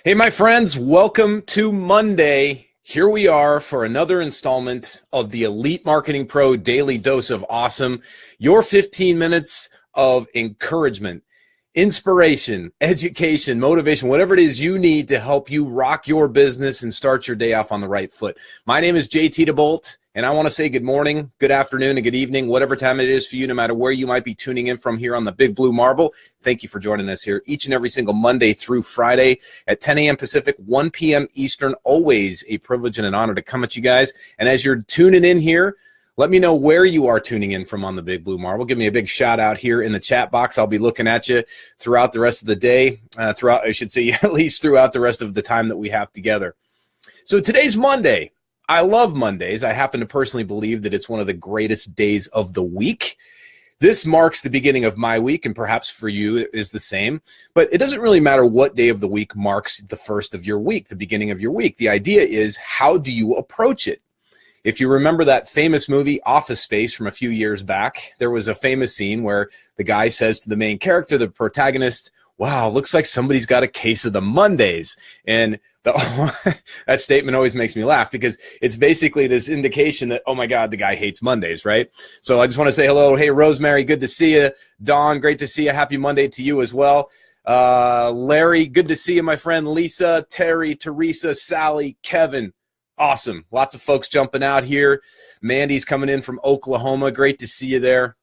Hey, my friends, welcome to Monday. Here we are for another installment of the Elite Marketing Pro Daily Dose of Awesome, your 15 minutes of encouragement, inspiration, education, motivation, whatever it is you need to help you rock your business and start your day off on the right foot. My name is JT DeBolt, and I want to say good morning, good afternoon, and good evening, whatever time it is for you, no matter where you might be tuning in from here on the Big Blue Marble. Thank you for joining us here each and every single Monday through Friday at 10 a.m. Pacific, 1 p.m. Eastern. Always a privilege and an honor to come at you guys. And as you're tuning in here, let me know where you are tuning in from on the Big Blue Marble. Give me a big shout out here in the chat box. I'll be looking at you throughout the rest of the day, at least throughout the rest of the time that we have together. So today's Monday. I love Mondays. I happen to personally believe that it's one of the greatest days of the week. This marks the beginning of my week, and perhaps for you it is the same. But it doesn't really matter what day of the week marks the first of your week, the beginning of your week. The idea is, how do you approach it? If you remember that famous movie Office Space from a few years back, there was a famous scene where the guy says to the main character, the protagonist, "Wow, looks like somebody's got a case of the Mondays." And that statement always makes me laugh, because it's basically this indication that, oh my God, the guy hates Mondays, right? So I just want to say hello. Hey, Rosemary, good to see you. Dawn, great to see you. Happy Monday to you as well. Larry, good to see you, my friend. Lisa, Terry, Teresa, Sally, Kevin. Awesome. Lots of folks jumping out here. Mandy's coming in from Oklahoma. Great to see you there.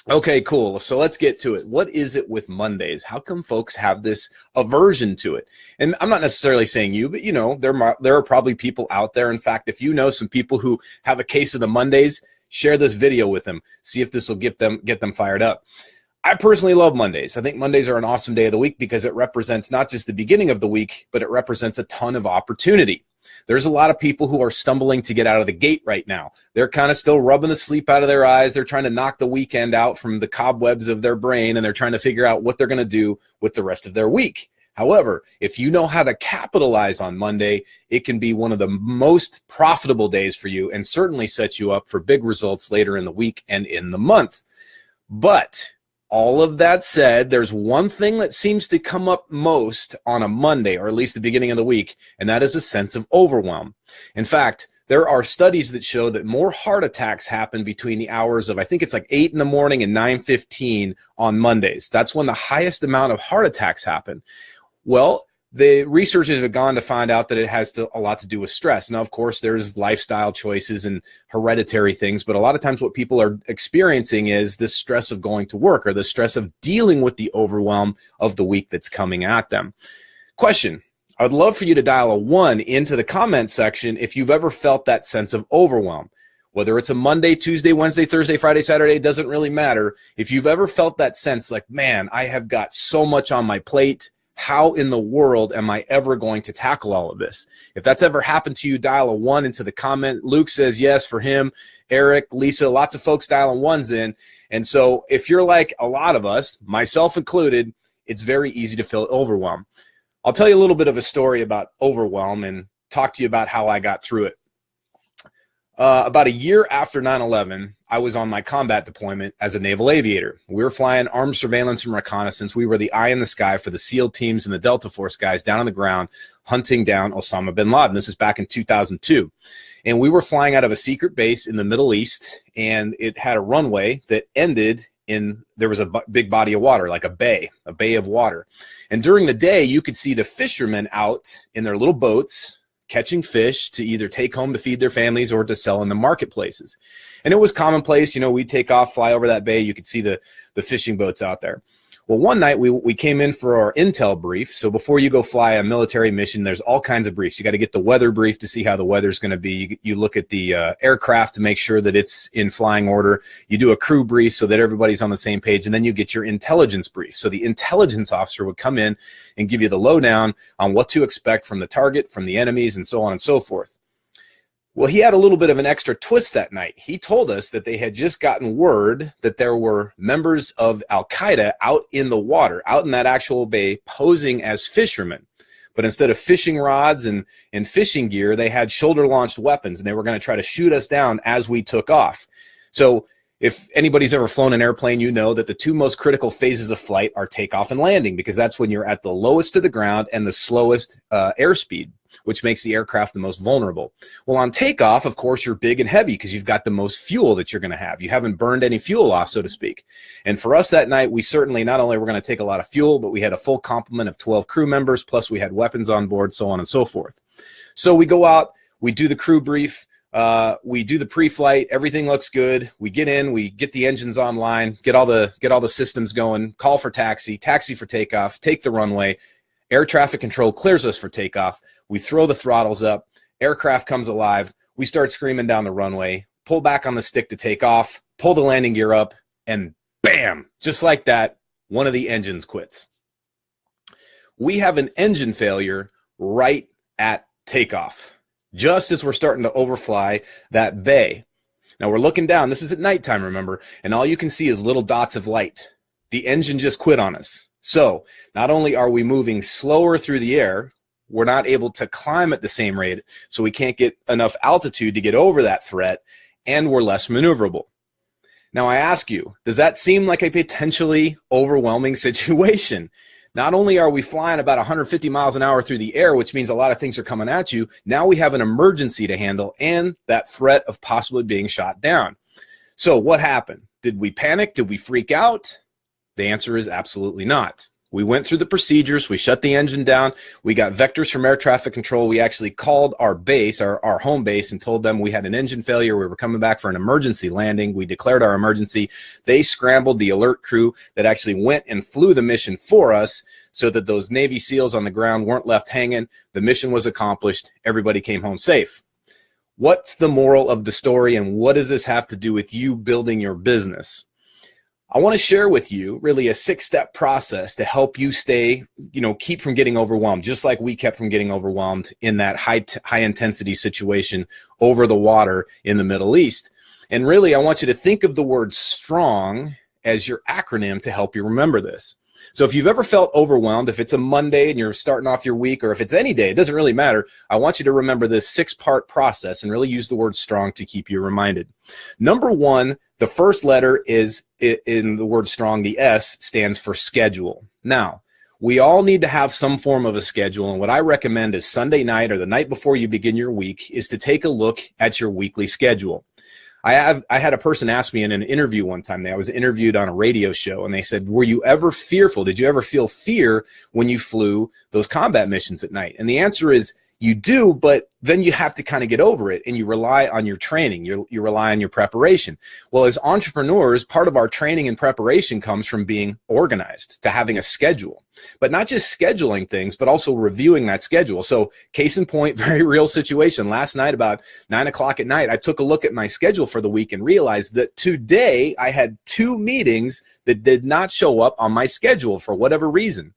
Okay, cool. So let's get to it. What is it with Mondays? How come folks have this aversion to it? And I'm not necessarily saying you, but there are probably people out there. In fact, if you know some people who have a case of the Mondays, share this video with them. See if this will get them fired up. I personally love Mondays. I think Mondays are an awesome day of the week because it represents not just the beginning of the week, but it represents a ton of opportunity. There's a lot of people who are stumbling to get out of the gate right now. They're kind of still rubbing the sleep out of their eyes. They're trying to knock the weekend out from the cobwebs of their brain, and they're trying to figure out what they're going to do with the rest of their week. However, if you know how to capitalize on Monday, it can be one of the most profitable days for you and certainly set you up for big results later in the week and in the month. But all of that said, there's one thing that seems to come up most on a Monday, or at least the beginning of the week, and that is a sense of overwhelm. In fact, there are studies that show that more heart attacks happen between the hours of, I think it's like 8 in the morning and 9:15 on Mondays. That's when the highest amount of heart attacks happen. Well, the researchers have gone to find out that it has a lot to do with stress. Now, of course, there's lifestyle choices and hereditary things, but a lot of times what people are experiencing is the stress of going to work, or the stress of dealing with the overwhelm of the week that's coming at them. Question: I would love for you to dial a 1 into the comment section if you've ever felt that sense of overwhelm. Whether it's a Monday, Tuesday, Wednesday, Thursday, Friday, Saturday, it doesn't really matter. If you've ever felt that sense like, man, I have got so much on my plate. How in the world am I ever going to tackle all of this? If that's ever happened to you, dial a 1 into the comment. Luke says yes for him. Eric, Lisa, lots of folks dialing 1s in. And so if you're like a lot of us, myself included, it's very easy to feel overwhelmed. I'll tell you a little bit of a story about overwhelm and talk to you about how I got through it. About a year after 9/11, I was on my combat deployment as a naval aviator. We were flying armed surveillance and reconnaissance. We were the eye in the sky for the SEAL teams and the Delta Force guys down on the ground hunting down Osama bin Laden. This is back in 2002. And we were flying out of a secret base in the Middle East, and it had a runway that ended in, there was a big body of water, like a bay of water. And during the day, you could see the fishermen out in their little boats catching fish to either take home to feed their families or to sell in the marketplaces. And it was commonplace, we'd take off, fly over that bay, you could see the fishing boats out there. Well, one night we came in for our intel brief. So before you go fly a military mission, there's all kinds of briefs. You got to get the weather brief to see how the weather's going to be. You look at the aircraft to make sure that it's in flying order. You do a crew brief so that everybody's on the same page, and then you get your intelligence brief. So the intelligence officer would come in and give you the lowdown on what to expect from the target, from the enemies, and so on and so forth. Well, he had a little bit of an extra twist that night. He told us that they had just gotten word that there were members of Al-Qaeda out in the water, out in that actual bay, posing as fishermen. But instead of fishing rods and fishing gear, they had shoulder-launched weapons, and they were going to try to shoot us down as we took off. So If anybody's ever flown an airplane, you know that the two most critical phases of flight are takeoff and landing, because that's when you're at the lowest to the ground and the slowest airspeed, which makes the aircraft the most vulnerable. Well, on takeoff, of course, you're big and heavy because you've got the most fuel that you're going to have. You haven't burned any fuel off, so to speak. And for us that night, we certainly not only were going to take a lot of fuel, but we had a full complement of 12 crew members, plus we had weapons on board, so on and so forth. So we go out, we do the crew brief, we do the pre-flight, everything looks good. We get in, we get the engines online, get all the systems going, call for taxi for takeoff, take the runway. Air traffic control clears us for takeoff. We throw the throttles up, aircraft comes alive. We start screaming down the runway, pull back on the stick to take off, pull the landing gear up, and bam, just like that, one of the engines quits. We have an engine failure right at takeoff, just as we're starting to overfly that bay. Now we're looking down, this is at nighttime, remember, and all you can see is little dots of light. The engine just quit on us. So not only are we moving slower through the air, we're not able to climb at the same rate, so we can't get enough altitude to get over that threat, and we're less maneuverable. Now I ask you, does that seem like a potentially overwhelming situation? Not only are we flying about 150 miles an hour through the air, which means a lot of things are coming at you, now we have an emergency to handle and that threat of possibly being shot down. So what happened? Did we panic? Did we freak out? The answer is absolutely not. We went through the procedures, we shut the engine down, we got vectors from air traffic control, we actually called our base, our home base, and told them we had an engine failure, we were coming back for an emergency landing, we declared our emergency. They scrambled the alert crew that actually went and flew the mission for us so that those Navy SEALs on the ground weren't left hanging. The mission was accomplished, everybody came home safe. What's the moral of the story, and what does this have to do with you building your business? I want to share with you really a 6-step process to help you stay, keep from getting overwhelmed, just like we kept from getting overwhelmed in that high intensity situation over the water in the Middle East. And really, I want you to think of the word STRONG as your acronym to help you remember this. So if you've ever felt overwhelmed, if it's a Monday and you're starting off your week, or if it's any day, it doesn't really matter. I want you to remember this 6-part process and really use the word STRONG to keep you reminded. Number 1, the first letter is in the word STRONG, the S stands for schedule. Now, we all need to have some form of a schedule, and what I recommend is Sunday night or the night before you begin your week is to take a look at your weekly schedule. I had a person ask me in an interview one time. I was interviewed on a radio show, and they said, were you ever fearful? Did you ever feel fear when you flew those combat missions at night? And the answer is you do, but then you have to kind of get over it, and you rely on your training. You rely on your preparation. Well, as entrepreneurs, part of our training and preparation comes from being organized, to having a schedule, but not just scheduling things, but also reviewing that schedule. So case in point, very real situation. Last night, about 9 o'clock at night, I took a look at my schedule for the week and realized that today I had 2 meetings that did not show up on my schedule for whatever reason.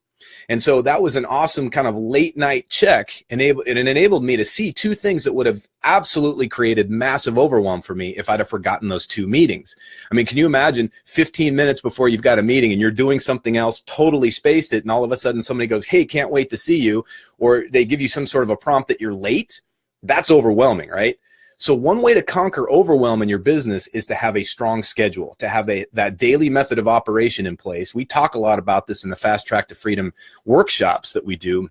And so that was an awesome kind of late night check, and it enabled me to see 2 things that would have absolutely created massive overwhelm for me if I'd have forgotten those 2 meetings. I mean, can you imagine 15 minutes before you've got a meeting and you're doing something else, totally spaced it, and all of a sudden somebody goes, hey, can't wait to see you, or they give you some sort of a prompt that you're late? That's overwhelming, right? So one way to conquer overwhelm in your business is to have a strong schedule, to have that daily method of operation in place. We talk a lot about this in the Fast Track to Freedom workshops that we do.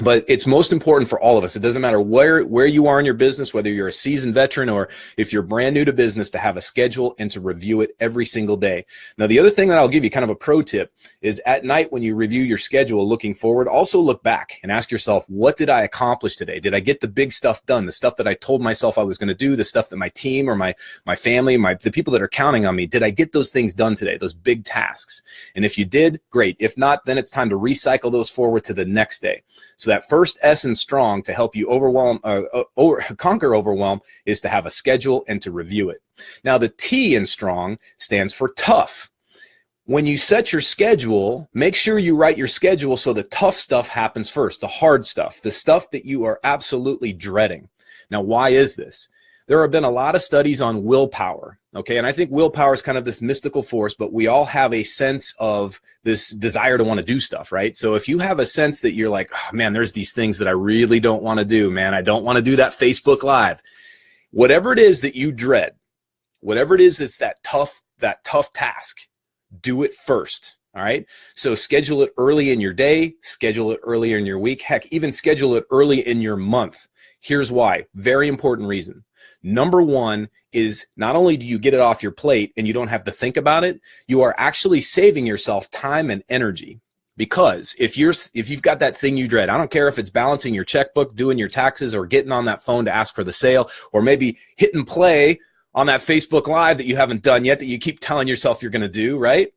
But it's most important for all of us. It doesn't matter where you are in your business, whether you're a seasoned veteran or if you're brand new to business, to have a schedule and to review it every single day. Now, the other thing that I'll give you, kind of a pro tip, is at night when you review your schedule looking forward, also look back and ask yourself, what did I accomplish today? Did I get the big stuff done? The stuff that I told myself I was going to do, the stuff that my team or my family, the people that are counting on me, did I get those things done today, those big tasks? And if you did, great. If not, then it's time to recycle those forward to the next day. So that first S in STRONG to help you conquer overwhelm is to have a schedule and to review it. Now, the T in STRONG stands for tough. When you set your schedule, make sure you write your schedule so the tough stuff happens first, the hard stuff, the stuff that you are absolutely dreading. Now, why is this? There have been a lot of studies on willpower, okay? And I think willpower is kind of this mystical force, but we all have a sense of this desire to want to do stuff, right? So if you have a sense that you're like, oh, man, there's these things that I really don't want to do, man. I don't want to do that Facebook Live. Whatever it is that you dread, Whatever it is, it's that tough task. Do it first. All right. So schedule it early in your day, schedule it earlier in your week, heck, even schedule it early in your month. Here's why. Very important reason. Number one is not only do you get it off your plate and you don't have to think about it, you are actually saving yourself time and energy. Because if you've got that thing you dread, I don't care if it's balancing your checkbook, doing your taxes, or getting on that phone to ask for the sale, or maybe hitting play on that Facebook Live that you haven't done yet that you keep telling yourself you're going to do, right?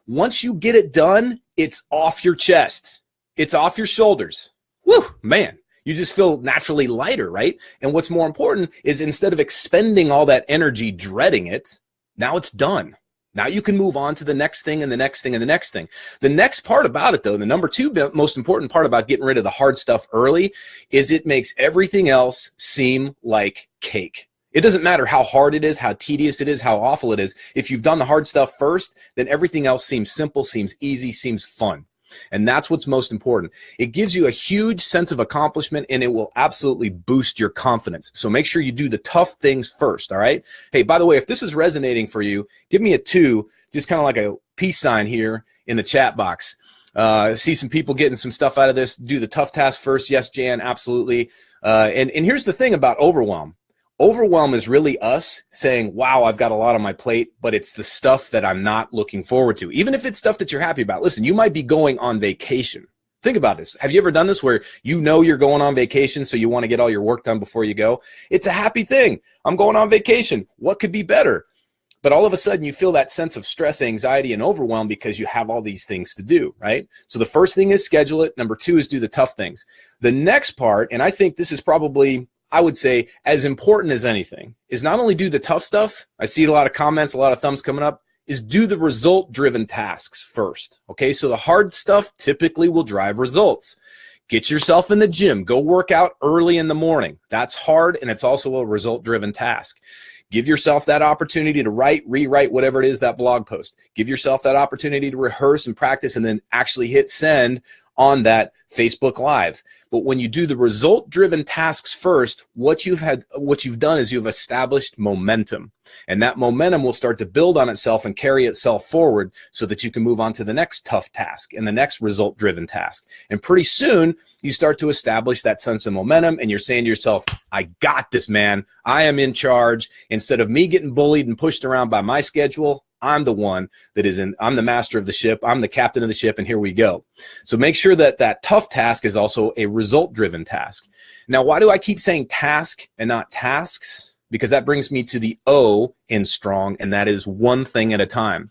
Once you get it done, it's off your chest. It's off your shoulders. Woo, man, you just feel naturally lighter, right? And what's more important is instead of expending all that energy dreading it, now it's done. Now you can move on to the next thing and the next thing and the next thing. The next part about it, though, the number two most important part about getting rid of the hard stuff early is it makes everything else seem like cake. It doesn't matter how hard it is, how tedious it is, how awful it is. If you've done the hard stuff first, then everything else seems simple, seems easy, seems fun. And that's what's most important. It gives you a huge sense of accomplishment, and it will absolutely boost your confidence. So make sure you do the tough things first, all right? Hey, by the way, if this is resonating for you, give me a 2, just kind of like a peace sign here in the chat box. See some people getting some stuff out of this. Do the tough task first. Yes, Jan, absolutely. And here's the thing about overwhelm. Overwhelm is really us saying, wow, I've got a lot on my plate, but it's the stuff that I'm not looking forward to. Even if it's stuff that you're happy about. Listen, you might be going on vacation. Think about this. Have you ever done this where you know you're going on vacation, so you want to get all your work done before you go? It's a happy thing. I'm going on vacation. What could be better? But all of a sudden you feel that sense of stress, anxiety, and overwhelm because you have all these things to do, right? So the first thing is schedule it. Number 2 is do the tough things. The next part, and I think this is probably, I would say, as important as anything, is not only do the tough stuff. I see a lot of comments, a lot of thumbs coming up, is do the result-driven tasks first. Okay, so the hard stuff typically will drive results. Get yourself in the gym. Go work out early in the morning. That's hard, and it's also a result-driven task. Give yourself that opportunity to write, rewrite, whatever it is, that blog post. Give yourself that opportunity to rehearse and practice and then actually hit send on that Facebook Live. But when you do the result-driven tasks first, what you've done is you've established momentum. And that momentum will start to build on itself and carry itself forward so that you can move on to the next tough task and the next result-driven task. And pretty soon, you start to establish that sense of momentum and you're saying to yourself, I got this, man. I am in charge. Instead of me getting bullied and pushed around by my schedule, I'm the one that is I'm the master of the ship. I'm the captain of the ship, and here we go. So make sure that that tough task is also a result-driven task. Now, why do I keep saying task and not tasks? Because that brings me to the O in strong, and that is one thing at a time.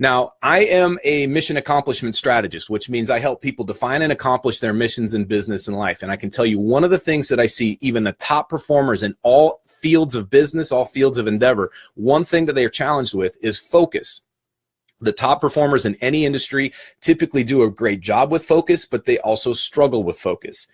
Now, I am a mission accomplishment strategist, which means I help people define and accomplish their missions in business and life. And I can tell you one of the things that I see even the top performers in all fields of business, all fields of endeavor, one thing that they are challenged with is focus. The top performers in any industry typically do a great job with focus, but they also struggle with focus.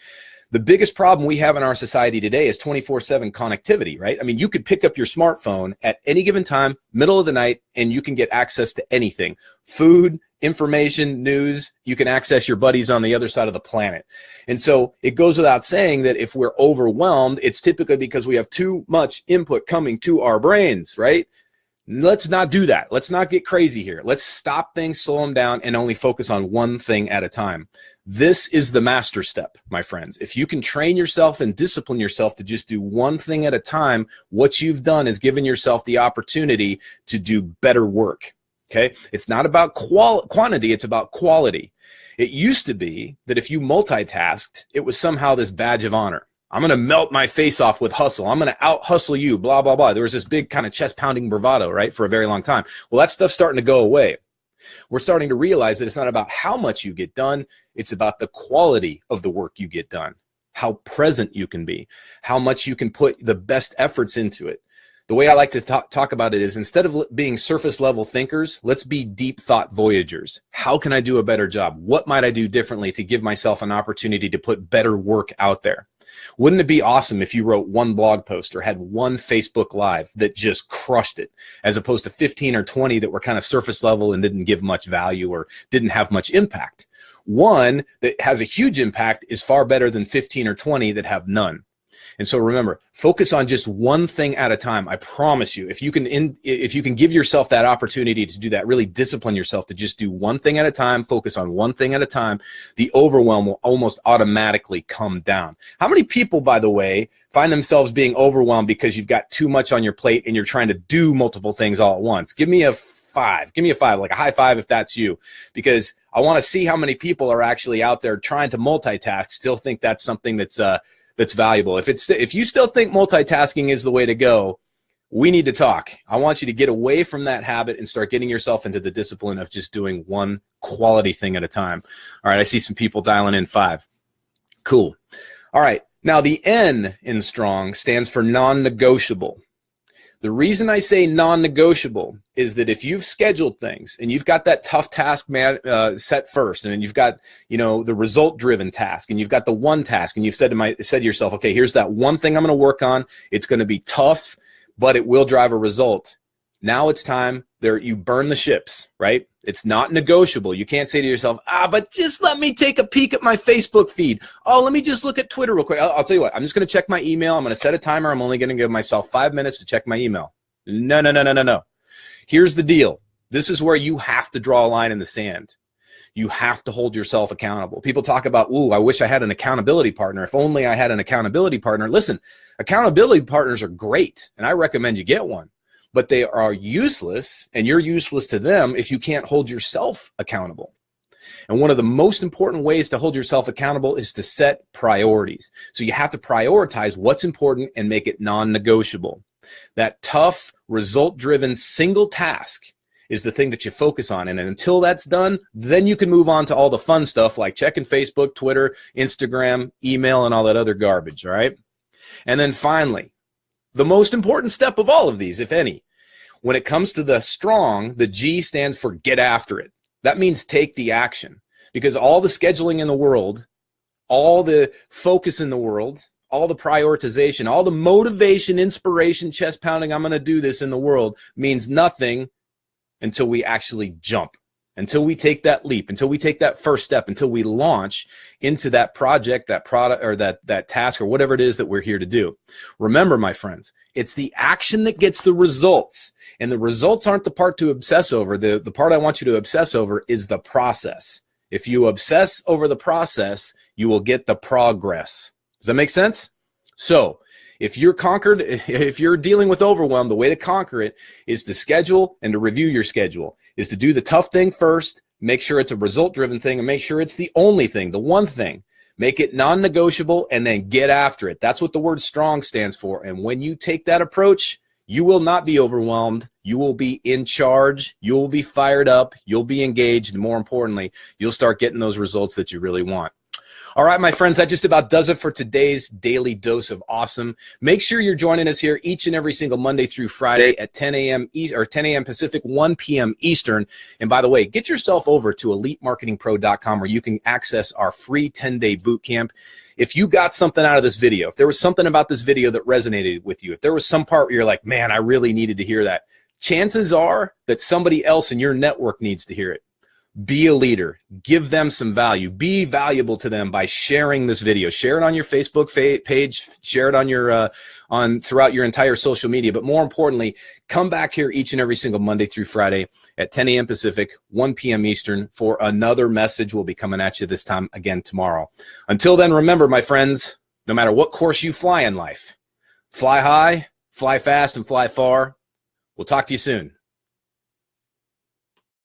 The biggest problem we have in our society today is 24/7 connectivity, right? I mean, you could pick up your smartphone at any given time, middle of the night, and you can get access to anything. Food, information, news, you can access your buddies on the other side of the planet. And so it goes without saying that if we're overwhelmed, it's typically because we have too much input coming to our brains, right? Let's not do that. Let's not get crazy here. Let's stop things, slow them down, and only focus on one thing at a time. This is the master step, my friends. If you can train yourself and discipline yourself to just do one thing at a time, what you've done is given yourself the opportunity to do better work. Okay? It's not about quantity, it's about quality. It used to be that if you multitasked, it was somehow this badge of honor. I'm going to melt my face off with hustle. I'm going to out hustle you, blah, blah, blah. There was this big kind of chest pounding bravado, right, for a very long time. Well, that stuff's starting to go away. We're starting to realize that it's not about how much you get done. It's about the quality of the work you get done, how present you can be, how much you can put the best efforts into it. The way I like to talk about it is instead of being surface level thinkers, let's be deep thought voyagers. How can I do a better job? What might I do differently to give myself an opportunity to put better work out there? Wouldn't it be awesome if you wrote one blog post or had one Facebook Live that just crushed it, as opposed to 15 or 20 that were kind of surface level and didn't give much value or didn't have much impact? One that has a huge impact is far better than 15 or 20 that have none. And so remember, focus on just one thing at a time. I promise you, if you can give yourself that opportunity to do that, really discipline yourself to just do one thing at a time, focus on one thing at a time, the overwhelm will almost automatically come down. How many people, by the way, find themselves being overwhelmed because you've got too much on your plate and you're trying to do multiple things all at once? Give me a 5. Give me a 5, like a high five if that's you, because I want to see how many people are actually out there trying to multitask, still think that's something that's valuable. If you still think multitasking is the way to go, we need to talk. I want you to get away from that habit and start getting yourself into the discipline of just doing one quality thing at a time. All right, I see some people dialing in 5. Cool. All right, now the N in STRONG stands for non-negotiable. The reason I say non-negotiable is that if you've scheduled things and you've got that tough task set first, and then you've got, the result-driven task, and you've got the one task, and you've said to yourself, okay, here's that one thing I'm going to work on. It's going to be tough, but it will drive a result. Now it's time you burn the ships, right? It's not negotiable. You can't say to yourself, but just let me take a peek at my Facebook feed. Oh, let me just look at Twitter real quick. I'll tell you what, I'm just going to check my email. I'm going to set a timer. I'm only going to give myself 5 minutes to check my email. No. Here's the deal. This is where you have to draw a line in the sand. You have to hold yourself accountable. People talk about, I wish I had an accountability partner. If only I had an accountability partner. Listen, accountability partners are great, and I recommend you get one. But they are useless, and you're useless to them if you can't hold yourself accountable. And one of the most important ways to hold yourself accountable is to set priorities. So you have to prioritize what's important and make it non-negotiable. That tough, result-driven single task is the thing that you focus on. And until that's done, then you can move on to all the fun stuff like checking Facebook, Twitter, Instagram, email, and all that other garbage, all right? And then finally, the most important step of all of these, if any, when it comes to the STRONG, the G stands for get after it. That means take the action, because all the scheduling in the world, all the focus in the world, all the prioritization, all the motivation, inspiration, chest pounding, I'm going to do this in the world means nothing until we actually jump, until we take that leap, until we take that first step, until we launch into that project, that product, or that task, or whatever it is that we're here to do. Remember, my friends, it's the action that gets the results. And the results aren't the part to obsess over. The part I want you to obsess over is the process. If you obsess over the process, you will get the progress. Does that make sense? So if you're dealing with overwhelm, the way to conquer it is to schedule and to review your schedule, is to do the tough thing first, make sure it's a result-driven thing, and make sure it's the only thing, the one thing. Make it non-negotiable, and then get after it. That's what the word STRONG stands for. And when you take that approach, you will not be overwhelmed. You will be in charge. You will be fired up. You'll be engaged. And more importantly, you'll start getting those results that you really want. All right, my friends, that just about does it for today's daily dose of awesome. Make sure you're joining us here each and every single Monday through Friday at 10 a.m. or 10 a.m. Pacific, 1 p.m. Eastern. And by the way, get yourself over to elitemarketingpro.com where you can access our free 10-day boot camp. If you got something out of this video, if there was something about this video that resonated with you, if there was some part where you're like, man, I really needed to hear that, chances are that somebody else in your network needs to hear it. Be a leader. Give them some value. Be valuable to them by sharing this video. Share it on your Facebook page. Share it on your throughout your entire social media. But more importantly, come back here each and every single Monday through Friday at 10 a.m. Pacific, 1 p.m. Eastern for another message. We'll be coming at you this time again tomorrow. Until then, remember, my friends, no matter what course you fly in life, fly high, fly fast, and fly far. We'll talk to you soon.